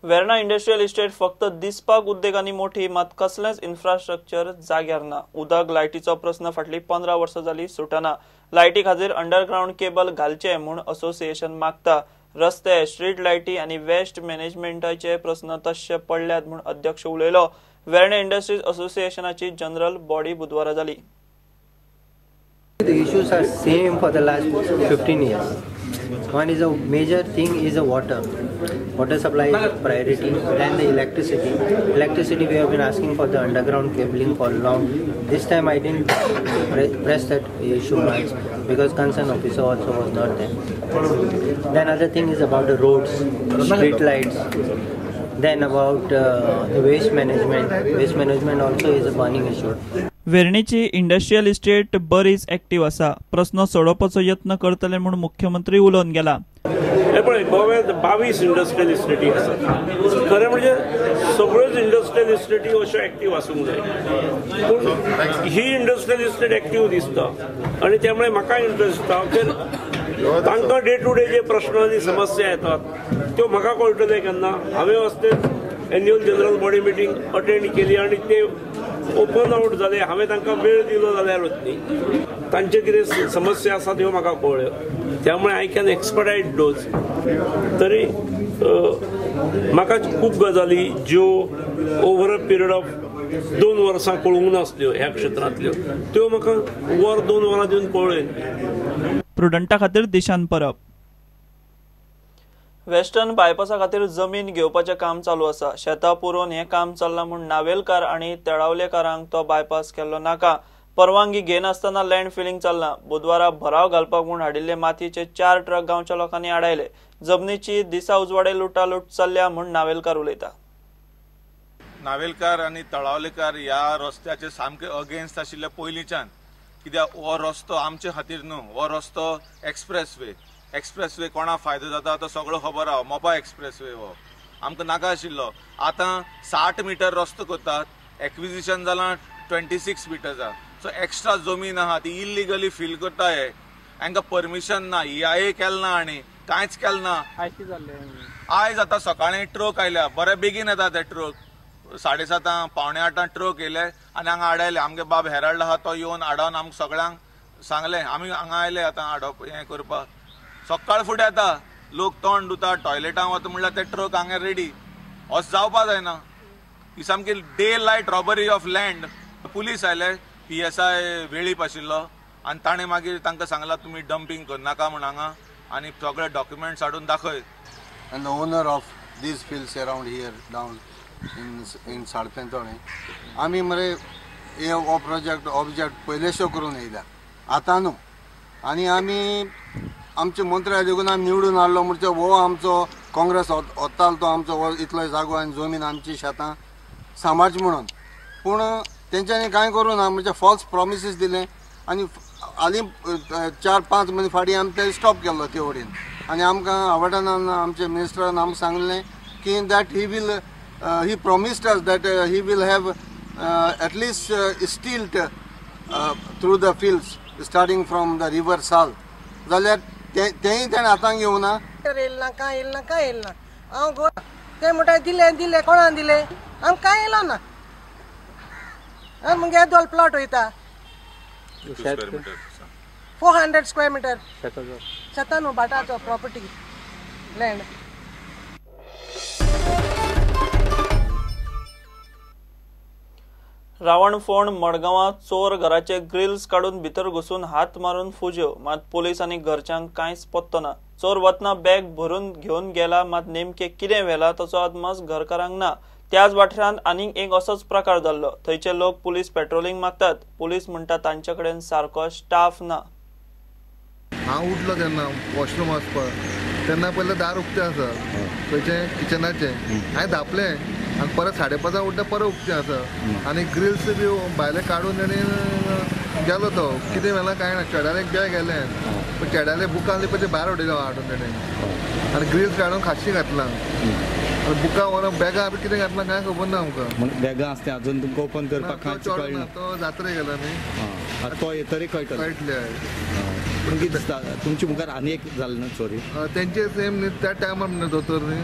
Verna industrial estate फक्त दिसपाक उद्देगांनी मोठी मात कसलेंच इन्फ्रास्ट्रक्चर जाग्यार ना। उदक लायटीचो प्रश्न फाटली 15 वर्सां जाली सुटना। लायटी खातीर अंडरग्राउंड केबल घालचे म्हूण असोसिएशन मागता। रस्ते, स्ट्रीट लायटी आनी वेस्ट मॅनेजमेंटाचे प्रश्न तशे पडल्यात म्हूण अध्यक्ष उलयलो। वेर्णा इंडस्ट्रीज असोसिएशनाची जनरल बॉडी बुधवारा जाली। The issues are same for the last 15 years. One is a major thing is the water. Water supply is a priority. Then the electricity. Electricity we have been asking for the underground cabling for long. This time I didn't press that issue much because concerned officer also was not there. Then other thing is about the roads, street lights. Then about the waste management. Waste management also is a burning issue. वेर्णेची industrial estate बरीच active असा। प्रश्न सोडोवपाचो यत्न करतले म्हूण मुख्यमंत्री उलोवन गेला। गोव्यात 22 इंडस्ट्रियल इस्टेटी आसात। खरें म्हणजे सगळ्योच इंडस्ट्रियल इस्टेटी अश्यो ऍक्टिव्ह आसूंक जाय, पूण ही इंडस्ट्रियल इस्टेट ऍक्टिव्ह दिसता आनी त्यामुळे म्हाका इंट्रस्ट दिसता की तांकां डे टू डे जे प्रश्न आनी समस्या येतात त्यो म्हाका कळटले केन्ना। हांवें वचतें annual general body meeting attend केली आनी ते ओपन आउट जाले। हांवें तांकां वेळ दिलो जाल्यारूच न्ही, तांचे कितें समस्या आसा त्यो म्हाका कळ्ळ्यो। त्यामुळे आय कॅन एक्सपर्टायट दोज। तरी म्हाका खूब गजाली ज्यो ओवर अ पिरियड ऑफ 2 वर्सां कळूंक नासल्यो ह्या क्षेत्रांतल्यो, त्यो म्हाका 2 वरां दिवन कळ्ळ्यो। प्रुडंटा खातीर दिशान परब। वेस्टर्न बायपासा खातीर जमीन घेवपाचें काम चालू आसा। शेतां पुरोवन हें काम चल्लां म्हूण नावेलकार आनी तेळावलेकारांक तो बायपास केल्लो नाका। परवानगी घेनासतना लँड फिलिंग चल्लां। बुधवारा भराव घालपाक म्हूण हाडिल्ले मातयेचे 4 ट्रक गांवच्या लोकांनी आडायले। जमनीची दिसा उजवाडे लुटालूट चल्ल्या म्हूण नावेलकार उलयता। नावेलकार आनी तळावलेकार ह्या रस्त्याचे सामके अगेन्स्ट आशिल्ले पयलींच्यान, कित्याक हो रस्तो आमचे खातीर न्हू, हो रस्तो एक्सप्रेसवे कोणाक फायदो जाता तो सगळो खबर आहा। मोपा एक्सप्रेसवे हो आमकां नाका आशिल्लो। आतां 60 मिटर रस्तो करतात, एक्विजिशन जालां 26 मिटरचा। सो एक्स्ट्रा जमीन आहा ती इल्लिगली फिल करता हे, हांकां परमिशन ना, EIA केल ना आनी कांयच केल ना। आयज आतां सकाळीं ट्रक आयल्या, बरे बेगीन येता ते ट्रक, 7:30 पावणे 8 ट्रक येयले आनी हांगा आडायले। आमगे बाब हेराल्ड आहा तो येवन आडावन आमकां सगळ्यांक सांगलें। आमी हांगा आयले आतां आडोवप हें करपाक। सकाळ फुडें येता लोक तोंड धुता, टॉयलेटांत वता म्हणल्यार ते ट्रक हांगा रेडी। असो जावपाक जायना। ही सामकी day light robbery of land. Police आयले, PSI वेळीप आशिल्लो आनी ताणें मागीर तांकां सांगलां तुमी डंपिंग करनाका म्हूण हांगा, आनी सगळे डॉक्युमेंट्स हाडून दाखय। And the owner of these fields around here down in साळपेंतोळे, आमी मरे हो ऑब्जेक्ट पयलेशो करून येयला आतां न्हू। आनी आमी आमचे मंत्री देखून आमी निवडून हाडलो म्हणजे हो आमचो काँग्रेस वतालो तो आमचो इतलो जागो आनी जमीन आमची शेतां सांबाळची म्हणून, पूण तेंच्यांनी कांय करूं ना। म्हणजे फॉल्स प्रॉमिसीस दिले आनी हालीं 4-5 म्हयने फाटीं आमी ते स्टॉप केल्लो ते वटेन। आनी आमकां आवडना, आमचे मिनिस्टरान आमकां सांगलें की that he promised us that he will have at least stilt through the fields starting from the river Sal, जाल्यार तेंय ताणें आतां घेवं ना। येयला हांव ते म्हणटा दिले कोणान दिले, आमकां कांय येयलो ना। मग दोन प्लॉट वयता 400 स्क्वेअर मिटर शेतां न्हू, भाटाचो प्रॉपर्टी लँड। रावणफोंड मडगांवां चोर घराचे ग्रिल्स काढून भितर घुसून हात मारून फुज्यो, मात पोलीस आनी घरच्यांक कांयच पत्तो ना। चोर वतना बॅग भरून घेवन गेला, मात नेमके कितें व्हेला ताचो अदमास घरकारांक ना। त्याच वाठारांत आनीक एक असोच प्रकार जाल्लो। थंयचे लोक पुलीस पेट्रोलिंग मागतात। पुलीस म्हणटा तांचे कडेन सारको स्टाफ ना। हांव उठलो तेन्ना वॉशरूम वचपाक, तेन्ना पयलें दार उक्तें आसा थंयचें किचनाचें। हांवें धापलें आनी परत 5:30 उठ्ठा परत उक्तें आसा आनी ग्रिल्स बी भायले काडून तेणी गेलो तो। कितें व्हेलां कांय ना, चेड्याले एक बॅग गेलें, पूण चेड्याले बुकां आसली पळय भायर उडयलो हाडून तेणें आनी ग्रिल्स काडून खाशी घातलां। बुकां व्हरोन बॅगां कितें घातलां कांय खबर ना आमकां। बॅगां आसता अजून तुमकां ओपन करपाक तो जात्रेक गेला न्ही, तो येतरी कळटलें। पूण कितें दिसता तुमच्या मुखार आनी एक जालें न्हू चोरी तेंचे सेम न्ही त्या टायमार म्हणटा दोतोर न्ही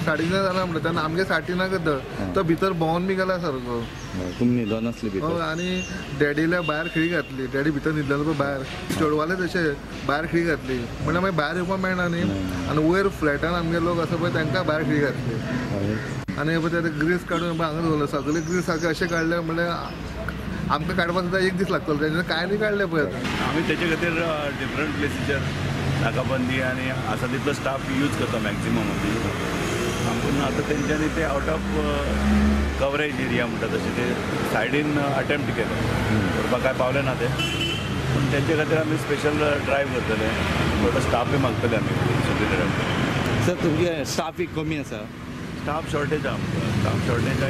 9:30 जाल्यार म्हणटा तेन्ना आमगे 9:30 करता तो भितर भोंवन बी गेला सारको तुमी न्हिदोन आसली भितर आनी डॅडीले भायर खिळी घातली डॅडी भितर न्हिदलेलो पळय भायर चेडवाले तशे भायर खिळी घातली म्हणल्यार मागीर भायर येवपाक मेळना न्ही आनी वयर फ्लॅटान आमगे लोक आसा पळय तांकां भायर खिळी घातली आनी पळय ते ग्रीस काडून हांगा दवरलो सगळे ग्रीस सारके अशें काडले म्हणल्यार आमकां काडपाक सुद्दां एक दीस लागतलो तेन्ना कांय न्ही काडले पळय आमी तेचे खातीर डिफरंट प्लेसीचेर नाकाबंदी आनी आसा तितलो स्टाफ यूज करता मॅक्झिमम पूण आतां तेंच्यांनी ते आउट ऑफ कवरेज एरिया म्हणटा तशें ते सायडीन अटेम्प्ट केले करपाक काय पावले ना ते पूण तेंचे खातीर आमी स्पेशल ड्रायव्ह करतले थोडो स्टाफूय मागतले आमी सुपिरियर सर तुमगे स्टाफ कमी आसा स्टाफ शॉर्टेज आहा staff shortage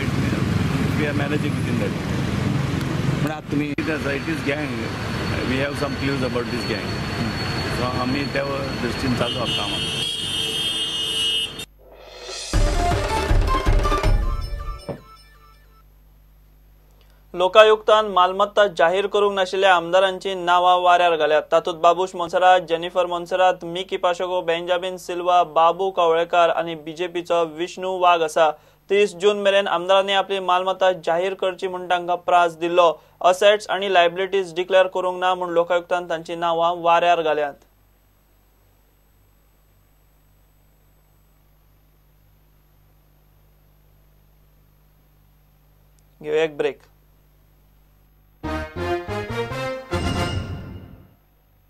we R managing with in that पण आता तुम्ही इट इज गँग we have some clues about these गँग सो आम्ही त्या दृष्टीन चालू आहा काम लोकायुक्तान मालमत्ता जाहीर करूंक नाशिल्ल्या आमदारांची नावां वाऱ्यार घाल्यात तातूंत बाबूश मोन्सेरात जेनिफर मोन्सेरात मिकी पाशको बेंजामिन सिल्वा बाबू कावळेकार आनी बीजेपीचो विष्णू वाघ आसा 30 जून मेरेन आमदारांनी आपली मालमत्ता जाहीर करची म्हूण तांकां प्रास दिल्लो असेट्स आनी लायबिलिटीज डिक्लेअर करूंक ना म्हूण लोकायुक्तान तांची नावां वाऱ्यार घाल्यात घेऊया एक ब्रेक